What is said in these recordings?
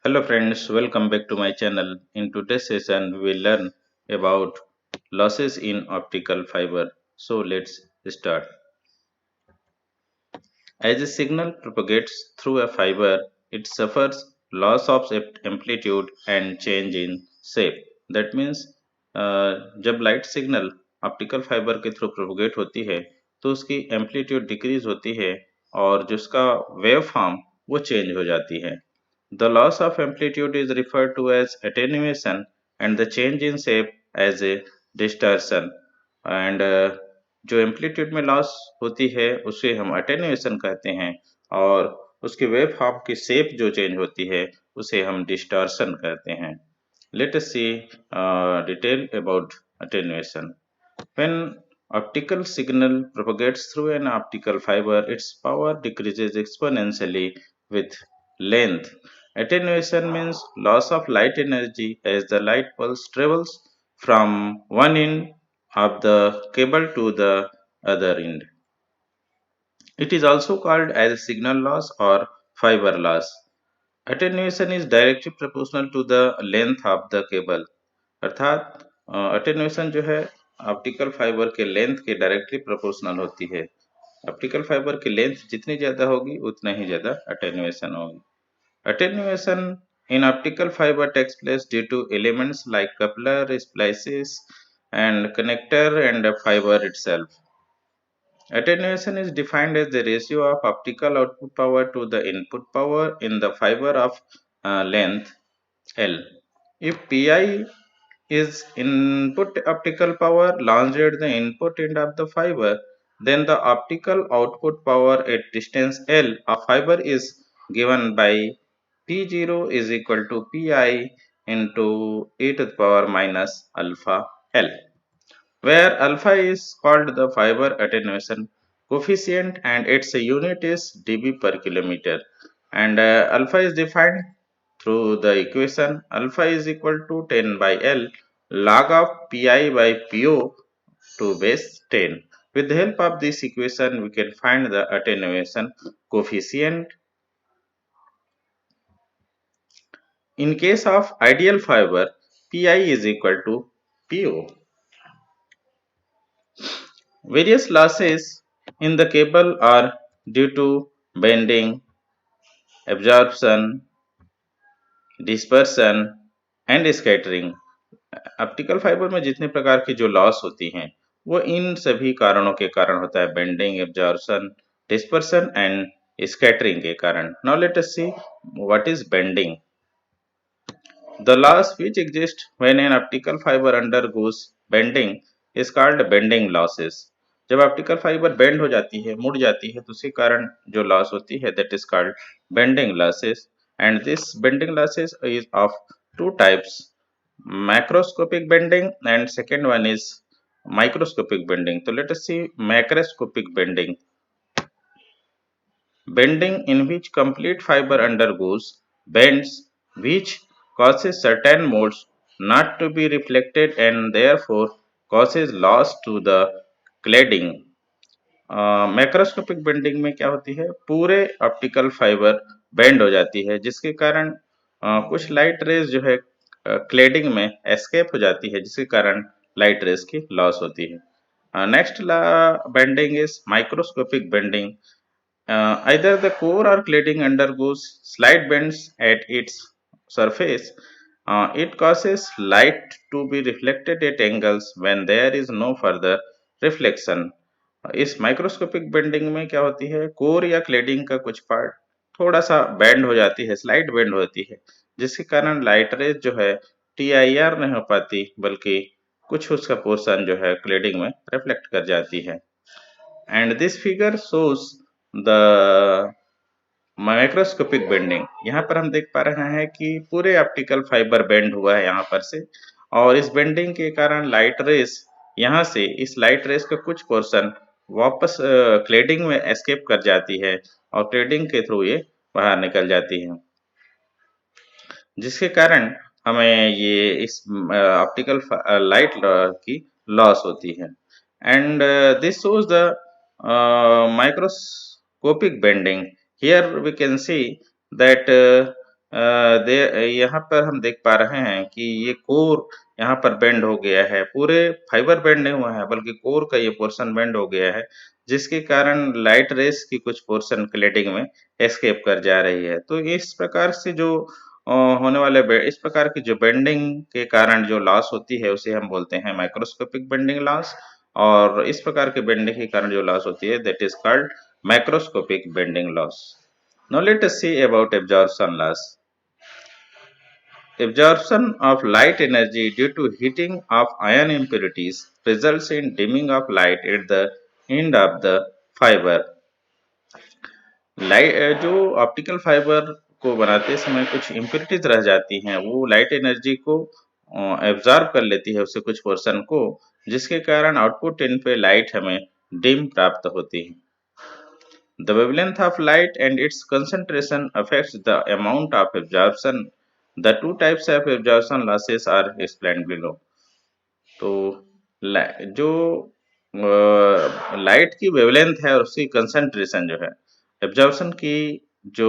Hello friends, welcome back to my channel. In today's session, we will learn about losses in optical fiber. So let's start. As a signal propagates through a fiber, it suffers loss of amplitude and change in shape. That means जब light signal optical fibre के through propagate होती है तो उसकी amplitude decrease होती है और जिसका वेव फॉर्म वो चेंज हो जाती है. The loss of amplitude is referred to as attenuation and the change in shape as a distortion. And जो एम्पलीट्यूड में लॉस होती है उसे हम अटेन्यूएशन कहते हैं और उसके वेव फॉर्म की शेप जो चेंज होती है उसे हम डिस्टॉर्शन कहते हैं. Let us see detail about attenuation. When optical signal propagates through an optical fiber, its power decreases exponentially with length. Attenuation means loss of light energy as the light pulse travels from one end of the cable to the other end. It is also called as signal loss or fiber loss. Attenuation is directly proportional to the length of the cable. अर्थात attenuation जो है optical fibre के length के directly proportional होती है. Optical fibre की length जितनी ज़्यादा होगी उतना ही ज़्यादा अटेन्यूएशन होगी. Attenuation in optical fiber takes place due to elements like coupler, splices, and connector and the fiber itself. Attenuation is defined as the ratio of optical output power to the input power in the fiber of length L. If Pi is input optical power launched at the input end of the fiber, then the optical output power at distance L of fiber is given by P0 is equal to Pi into e to the power minus alpha L, where alpha is called the fiber attenuation coefficient and its unit is dB per kilometer, and alpha is defined through the equation alpha is equal to 10 by L log of Pi by Po to base 10. With the help of this equation, we can find the attenuation coefficient. In case of ideal fiber, Pi is equal to Po. Various losses in the cable are due to bending, absorption, dispersion and scattering. Optical fibre में जितने प्रकार की जो loss होती हैं वो इन सभी कारणों के कारण होता है. Bending, absorption, dispersion and scattering के कारण. Now let us see what is bending. The loss which exists when an optical fiber undergoes bending is called bending losses. जब ऑप्टिकल फाइबर बेंड हो जाती है, मुड़ जाती है, तो उसी कारण जो लॉस होती है that is called bending losses. And this bending losses is of two types, macroscopic bending and second one is microscopic bending. So let us see macroscopic bending. Bending in which complete fiber undergoes bends which causes certain modes not to be reflected and therefore causes loss to the cladding. Macroscopic bending में क्या होती है, पूरे optical fibre bend हो जाती है जिसके कारण कुछ लाइट रेज जो है क्लेडिंग में एस्केप हो जाती है जिसके कारण लाइट रेज की लॉस होती है. Next bending is microscopic bending. Either the core or cladding undergoes slight bends at its surface. It causes light to be reflected at angles when there is no further reflection. इस microscopic bending में क्या होती है, core या cladding का कुछ part थोड़ा सा बेंड हो जाती है, स्लाइट बेंड होती है जिसके कारण लाइट रेज जो है TIR नहीं हो पाती बल्कि कुछ उसका पोर्शन जो है क्लेडिंग में रिफ्लेक्ट कर जाती है. And this figure shows the microscopic bending. यहाँ पर हम देख पा रहे हैं कि पूरे ऑप्टिकल फाइबर बेंड हुआ है यहाँ पर से, और इस बेंडिंग के कारण लाइट रेस यहाँ से इस लाइट रेस का कुछ पोर्शन वापस क्लेडिंग में एस्केप कर जाती है और क्लेडिंग के थ्रू ये बाहर निकल जाती है जिसके कारण हमें ये इस ऑप्टिकल लाइट की लॉस होती है. And this shows the microscopic bending. Here we can see that दे यहाँ पर हम देख पा रहे हैं कि ये कोर यहाँ पर बेंड हो गया है, पूरे फाइबर बेंड नहीं हुआ है बल्कि कोर का ये पोर्शन बेंड हो गया है, जिसके कारण लाइट रेज़ की कुछ पोर्शन क्लैडिंग में एस्केप कर जा रही है। तो इस प्रकार से जो होने वाले बे इस प्रकार की जो बेंडिंग के कारण जो लॉस होती है उसे हम बोलते हैं माइक्रोस्कोपिक बेंडिंग लॉस, और इस प्रकार के बेंडिंग के कारण जो लॉस होती है that is called macroscopic bending loss. Now let us see about absorption loss. Absorption of light energy due to heating of ion impurities results in dimming of light at the end of the fiber. Light जो optical fibre को बनाते समय कुछ impurities रह जाती हैं, वो light energy को एब्जॉर्ब कर लेती है उससे कुछ पोर्शन को, जिसके कारण आउटपुट एंड पे लाइट हमें डिम प्राप्त होती है। The wavelength of light and its concentration affects the amount of absorption. The two types of absorption losses are explained below. तो जो लाइट की वेवलेंथ है और उसकी कंसंट्रेशन जो है एब्जॉर्प्शन की जो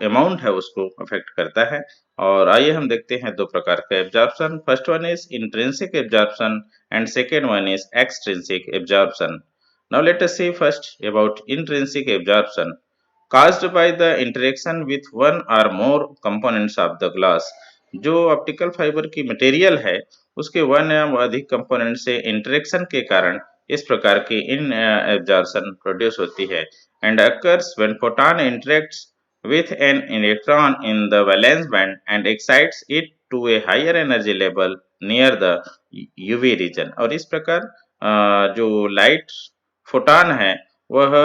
अमाउंट है उसको अफेक्ट करता है। और आइए हम देखते हैं दो प्रकार का absorption. First one is intrinsic absorption and second one is extrinsic absorption. Now let us see first about intrinsic absorption caused by the interaction with one or more components of the glass। जो optical fibre की material है उसके one या अधिक component से interaction के कारण इस प्रकार की इन एब्जॉर्प्शन प्रोड्यूस होती है and occurs when photon interacts with an electron in the valence band and excites it to a higher energy level near the UV region। और इस प्रकार जो लाइट फोटॉन है वह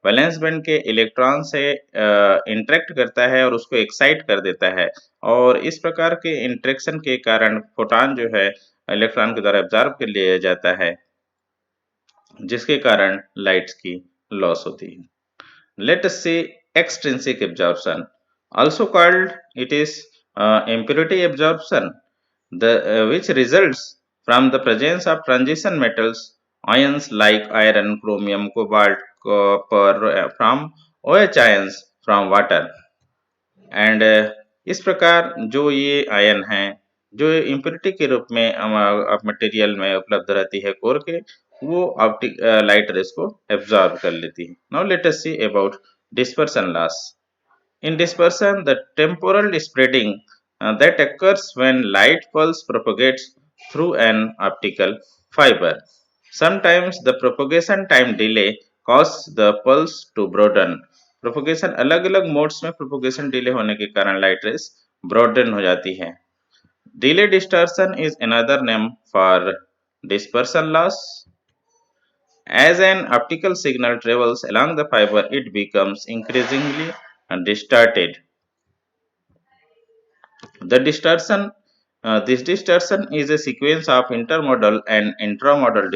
वैलेंस बैंड के इलेक्ट्रॉन से इंटरेक्ट करता है और उसको एक्साइट कर देता है, और इस प्रकार के इंटरेक्शन के कारण फोटॉन जो है इलेक्ट्रॉन के द्वारा एब्जॉर्ब कर लिया जाता है, जिसके कारण लाइट्स की लॉस होती है। Let us see extrinsic absorption, also called it is impurity absorption, which results from the presence of transition metals ions like iron, chromium, cobalt, copper from OH ions from water। And इस प्रकार जो ये ion हैं जो impurity के रूप में material में उपलब्ध रहती है कोर के, वो ऑप्टिक लाइट रेस को एब्जॉर्ब कर लेती है। Now let us see about dispersion loss. In dispersion, the temporal spreading that occurs when light pulse propagates through an optical fiber. Sometimes the propagation time delay causes the pulse to broaden। Propagation अलग अलग modes में propagation delay होने के कारण light rays broaden हो जाती है। Delay distortion is another name for dispersion loss. As an optical signal travels along the fiber, it becomes increasingly distorted। This distortion is a sequence of intermodal and intramodal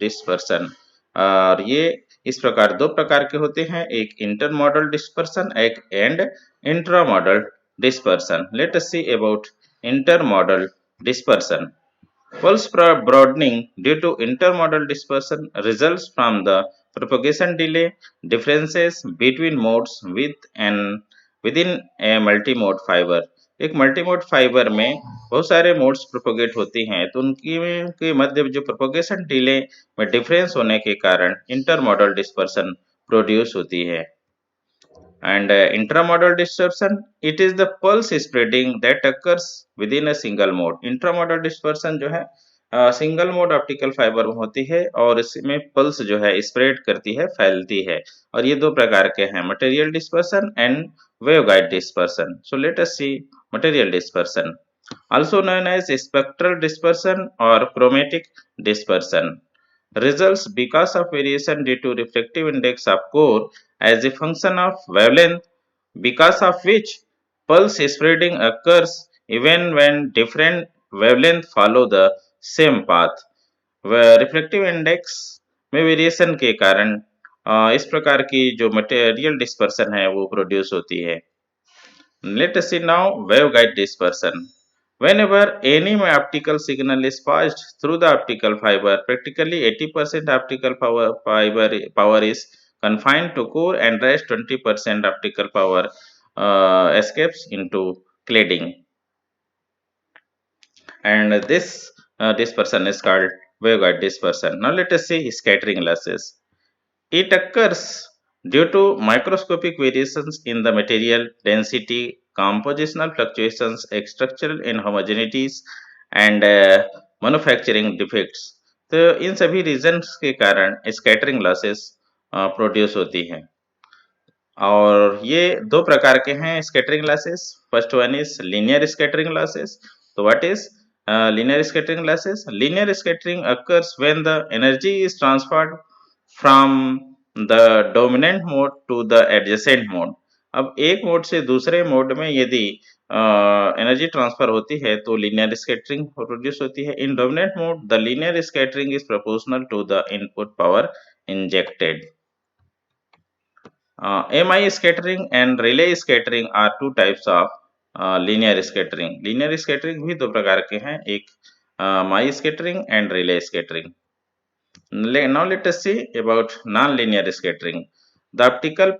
dispersion। और ये इस प्रकार दो प्रकार के होते हैं, एक इंटरमॉडल डिस्पर्सन एक and intramodal dispersion. Let us see about intermodal dispersion. Pulse broadening due to intermodal dispersion results from the propagation delay differences between modes within a multimode fiber। एक मल्टीमोड फाइबर में बहुत सारे modes propagate होती हैं, तो उनकी के मध्य जो प्रोपोगेशन डिले में डिफरेंस होने के कारण इंटरमोडल डिस्पर्सन प्रोड्यूस होती है। And intramodal dispersion, it is the pulse spreading that occurs within a single mode। intramodal dispersion जो है सिंगल मोड ऑप्टिकल फाइबर में होती है और इसमें पल्स जो है स्प्रेड करती है, फैलती है। और ये दो प्रकार के हैं, material dispersion and waveguide dispersion. So let us see material dispersion, also known as spectral dispersion or chromatic dispersion, results because of variation due to refractive index of core as a function of wavelength, because of which pulse spreading occurs even when different wavelength follow the same path। Reflective index में variation के कारण इस प्रकार की जो material dispersion है वो produce होती है। Let us see now waveguide dispersion। Whenever any optical signal is passed through the optical fiber, practically 80% optical power is confined to core and rest 20% optical power escapes into cladding. And this dispersion is called waveguide dispersion. Now let us see scattering losses. It occurs due to microscopic variations in the material density, compositional fluctuations, structural inhomogeneities and manufacturing defects. तो इन सभी regions के कारण scattering losses produce होती हैं और ये दो प्रकार के हैं scattering losses. First one is linear scattering losses. तो what is linear scattering losses? Linear scattering occurs when the energy is transferred from the dominant mode to the adjacent mode. अब एक मोड से दूसरे मोड में यदि energy transfer होती है तो लीनियर स्कैटरिंग प्रोड्यूस होती है. In dominant mode the linear scattering is proportional to the input power injected. MI scattering and relay scattering are two types of linear scattering. Linear scattering भी दो प्रकार के हैं, एक MI scattering and relay scattering. Now let us see about non-linear scattering. The optical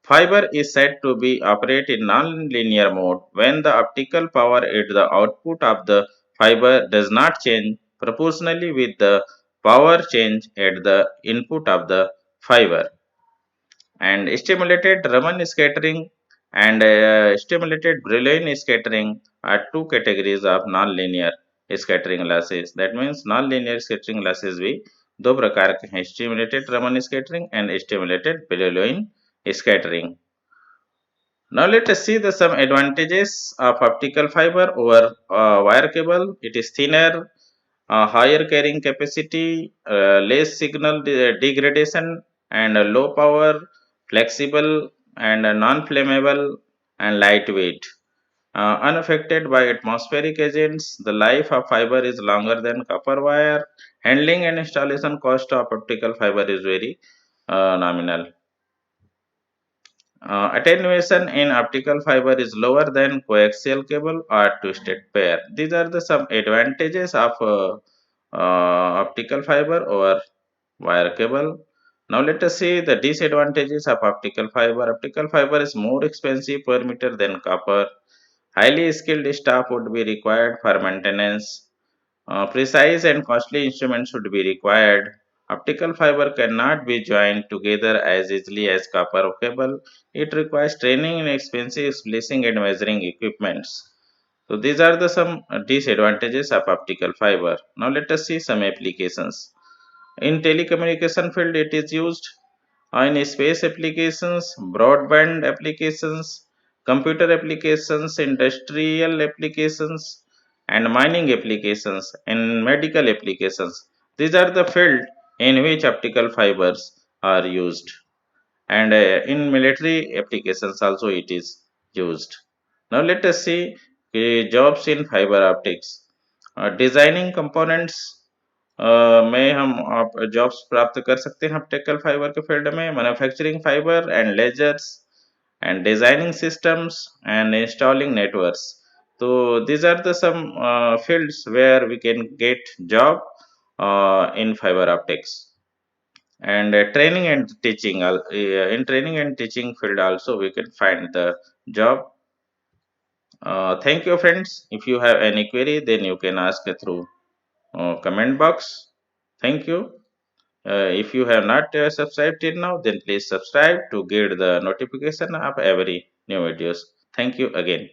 fiber is said to be operate in non-linear mode when the optical power at the output of the fiber does not change proportionally with the power change at the input of the fiber. And stimulated Raman scattering and stimulated Brillouin scattering are two categories of non-linear scattering losses. That means non-linear scattering losses भी दो प्रकार के हैं, stimulated Raman scattering and stimulated Brillouin scattering. Now let us see the some advantages of optical fiber over wire cable. It is thinner, higher carrying capacity, less signal degradation, and low power, flexible and non-flammable, and lightweight. Unaffected by atmospheric agents, the life of fiber is longer than copper wire. Handling and installation cost of optical fiber is very nominal. Attenuation in optical fiber is lower than coaxial cable or twisted pair. These are the some advantages of optical fiber over wire cable. Now let us see the disadvantages of optical fiber. Optical fiber is more expensive per meter than copper. Highly skilled staff would be required for maintenance. Precise and costly instruments should be required. Optical fiber cannot be joined together as easily as copper cable. It requires training in expensive splicing and measuring equipments. So these are the some disadvantages of optical fiber. Now let us see some applications. In telecommunication field, it is used in space applications, broadband applications, computer applications, industrial applications, and mining applications, and medical applications. These are the field in which optical fibers are used, and in military applications also it is used. Now let us see jobs in fiber optics. Designing components में हम आप jobs प्राप्त कर सकते हैं optical fibre के field में. Manufacturing fibre and lasers and designing systems and installing networks. तो these are the some fields where we can get job in fiber optics. And training and teaching in training and teaching field also we can find the job. Thank you friends. If you have any query then you can ask through comment box. Thank you. If you have not subscribed till now, then please subscribe to get the notification of every new videos. Thank you again.